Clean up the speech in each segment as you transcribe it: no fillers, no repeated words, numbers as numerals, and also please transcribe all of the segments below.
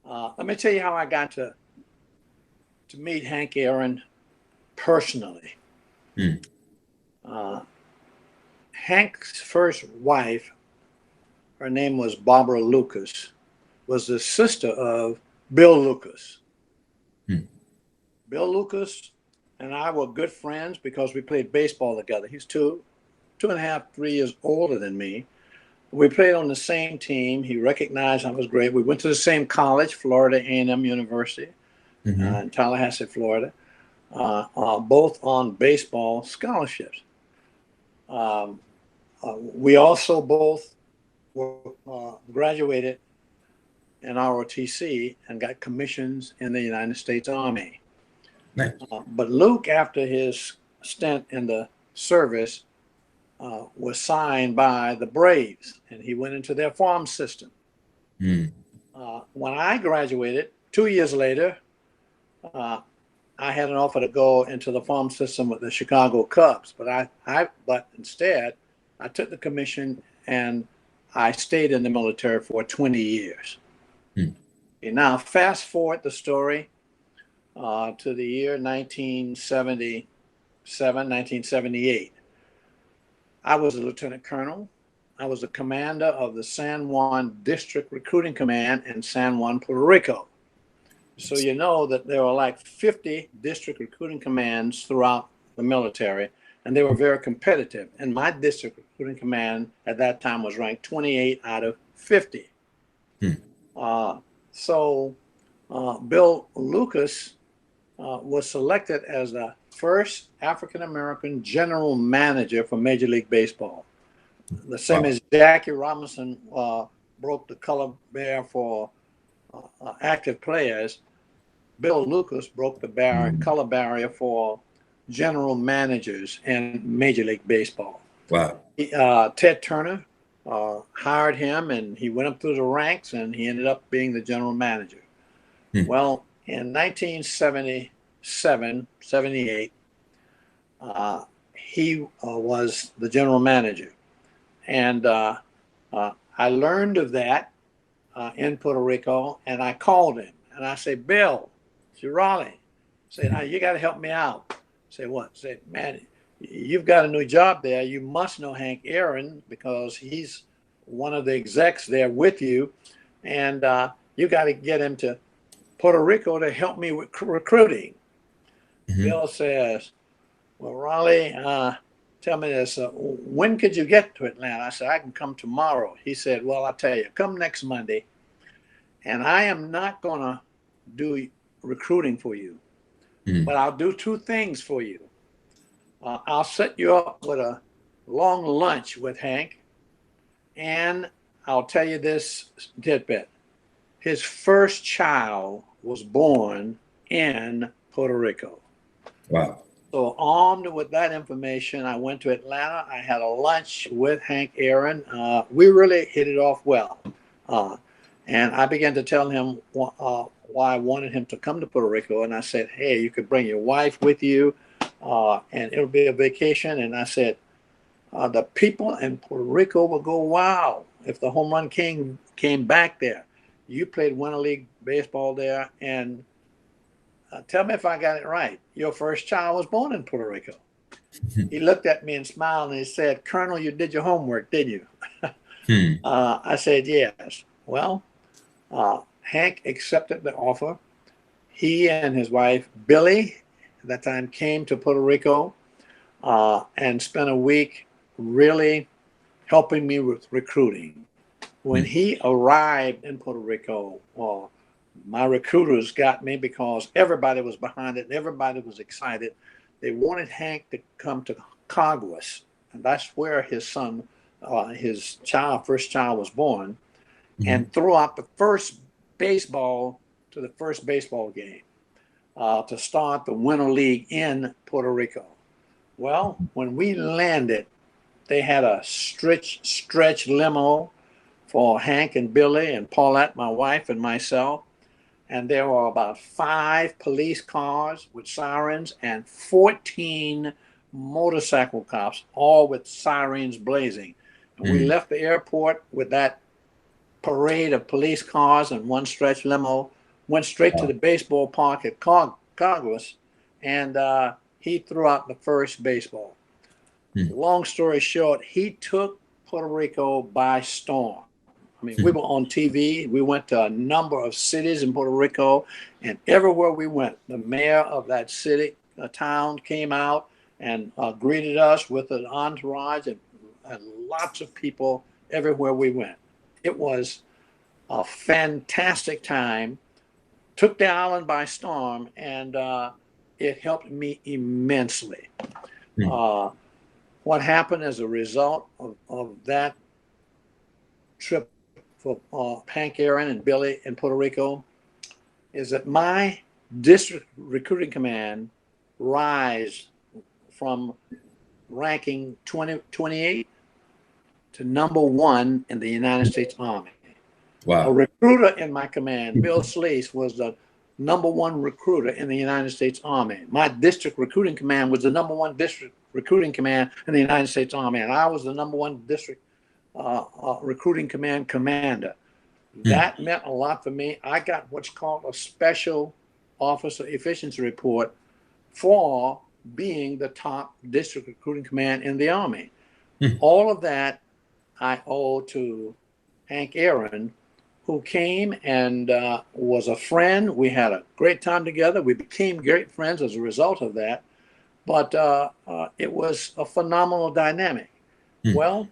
Let me tell you how I got to meet Hank Aaron personally. Mm. Uh, Hank's first wife, her name was Barbara Lucas, was the sister of Bill Lucas. Mm. Bill Lucas and I were good friends because we played baseball together. He's two and a half, 3 years older than me. We played on the same team. He recognized I was great. We went to the same college, Florida A&M University, Mm-hmm. in Tallahassee, Florida, both on baseball scholarships. Um, we also both were graduated in ROTC and got commissions in the United States Army. Nice. But Luke, after his stint in the service, was signed by the Braves, and he went into their farm system. Mm. When I graduated 2 years later, uh, I had an offer to go into the farm system with the Chicago Cubs, but instead, I took the commission and I stayed in the military for 20 years. Mm. Okay, now, fast forward the story to the year 1977, 1978. I was a lieutenant colonel. I was the commander of the San Juan District Recruiting Command in San Juan, Puerto Rico. So you know that there were like 50 district recruiting commands throughout the military, and they were very competitive. And my district recruiting command at that time was ranked 28 out of 50. Hmm. So Bill Lucas was selected as the first African American general manager for Major League Baseball. The same as Jackie Robinson broke the color barrier for active players, Bill Lucas broke the color barrier for general managers in Major League Baseball. Wow. Ted Turner hired him, and he went up through the ranks, and he ended up being the general manager. Hmm. Well, in 1977, 78, he was the general manager. And I learned of that in Puerto Rico, and I called him, and I said, Bill, it's Raleigh. I said, you got to help me out. I said, what? I said, man, you've got a new job there. You must know Hank Aaron because he's one of the execs there with you, and you got to get him to Puerto Rico to help me with recruiting. Mm-hmm. Bill says, well, Raleigh, tell me this, when could you get to Atlanta? I said, I can come tomorrow. He said, well, I'll tell you, come next Monday, and I am not going to do recruiting for you, but I'll do two things for you. I'll set you up with a long lunch with Hank, and I'll tell you this tidbit. His first child was born in Puerto Rico. Wow. So armed with that information, I went to Atlanta. I had a lunch with Hank Aaron. We really hit it off well. And I began to tell him why I wanted him to come to Puerto Rico. And I said, hey, you could bring your wife with you, and it'll be a vacation. And I said, the people in Puerto Rico will go, wow, if the home run king came back there. You played Winter League baseball there, and tell me if I got it right. Your first child was born in Puerto Rico. He looked at me and smiled, and he said, Colonel, you did your homework, didn't you? I said, yes. Well, Hank accepted the offer. He and his wife, Billy, at that time came to Puerto Rico and spent a week really helping me with recruiting. When he arrived in Puerto Rico, my recruiters got me because everybody was behind it and everybody was excited. They wanted Hank to come to Caguas, and that's where his son, first child was born, and throw out the first baseball to the first baseball game to start the Winter League in Puerto Rico. Well, when we landed, they had a stretch limo for Hank and Billy and Paulette, my wife, and myself. And there were about 5 police cars with sirens and 14 motorcycle cops, all with sirens blazing. And we left the airport with that parade of police cars and one stretch limo went straight to Wow. the baseball park at Congress, and he threw out the first baseball. Hmm. Long story short, he took Puerto Rico by storm. I mean, we Hmm. were on TV. We went to a number of cities in Puerto Rico, and everywhere we went, the mayor of that city, town, came out and greeted us with an entourage and lots of people everywhere we went. It was a fantastic time. Took the island by storm, and it helped me immensely. Hmm. Uh, what happened as a result of that trip for Hank Aaron and Billy in Puerto Rico is that my district recruiting command rise from ranking 28 to number one in the United States Army. A Wow. recruiter in my command, Bill Sleece, was the number one recruiter in the United States Army. My district recruiting command was the number one district recruiting command in the United States Army, and I was the number one district recruiting command commander. Hmm. That meant a lot for me. I got what's called a special officer efficiency report for being the top district recruiting command in the Army. Hmm. All of that I owe to Hank Aaron, who came and was a friend. We had a great time together. We became great friends as a result of that. But it was a phenomenal dynamic. Hmm. Well,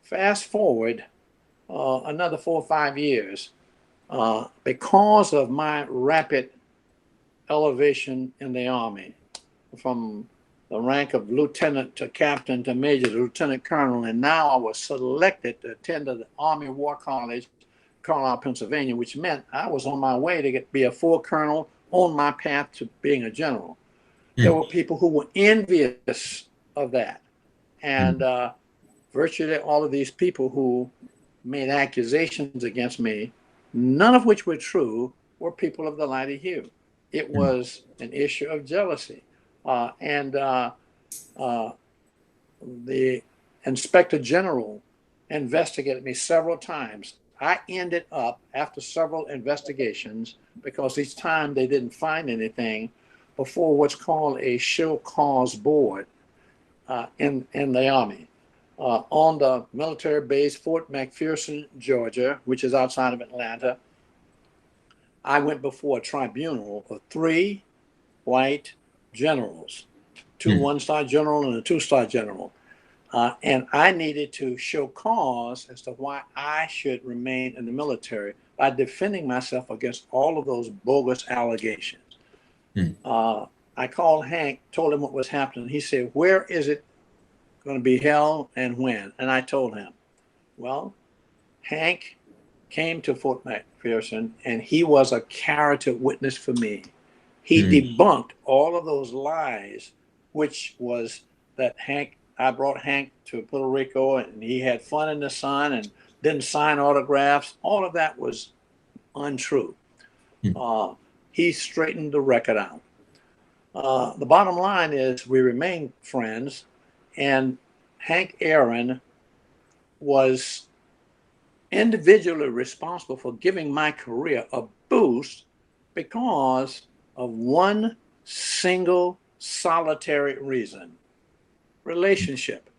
fast forward another 4 or 5 years, because of my rapid elevation in the Army, from the rank of lieutenant to captain to major to lieutenant colonel, and now I was selected to attend the Army War College, Carlisle, Pennsylvania, which meant I was on my way to be a full colonel on my path to being a general. There Hmm. were people who were envious of that, and Hmm. virtually all of these people who made accusations against me, none of which were true, were people of the lighter hue. It Hmm. was an issue of jealousy. And uh, the inspector general investigated me several times. I ended up, after several investigations, because each time they didn't find anything, before what's called a show cause board in the Army. On the military base, Fort McPherson, Georgia, which is outside of Atlanta, I went before a tribunal of 3 white generals, two Hmm. one-star general and a two-star general. And I needed to show cause as to why I should remain in the military by defending myself against all of those bogus allegations. Hmm. Uh, I called Hank, told him what was happening. He said, "Where is it going to be held and when?" And I told him. Well, Hank came to Fort McPherson and he was a character witness for me. He Hmm. debunked all of those lies, which was that I brought Hank to Puerto Rico and he had fun in the sun and didn't sign autographs. All of that was untrue. Hmm. Uh, he straightened the record out. The bottom line is we remain friends, and Hank Aaron was individually responsible for giving my career a boost because of one single solitary reason: relationship.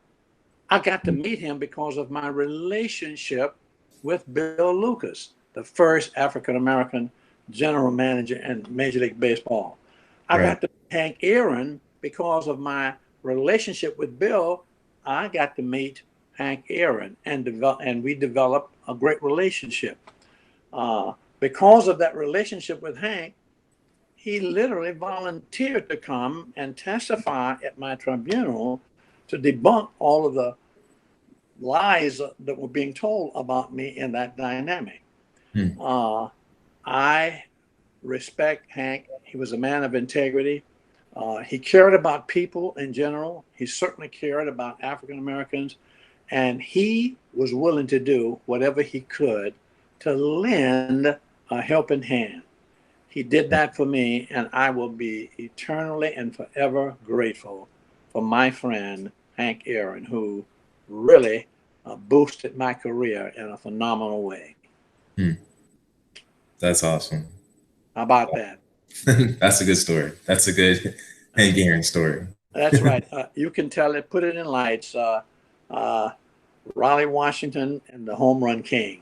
I got to meet him because of my relationship with Bill Lucas, the first African American general manager in Major League Baseball. I Right. got to meet Hank Aaron because of my relationship with Bill. I got to meet Hank Aaron and we developed a great relationship. Because of that relationship with Hank, he literally volunteered to come and testify at my tribunal to debunk all of the lies that were being told about me in that dynamic. Hmm. Uh, I respect Hank. He was a man of integrity. He cared about people in general. He certainly cared about African Americans, and he was willing to do whatever he could to lend a helping hand. He did that for me, and I will be eternally and forever grateful for my friend Hank Aaron, who really boosted my career in a phenomenal way. Hmm. That's awesome. How about that? That's a good story. That's a good Hank Aaron story. That's right. You can tell it, put it in lights. Raleigh, Washington, and the Home Run King.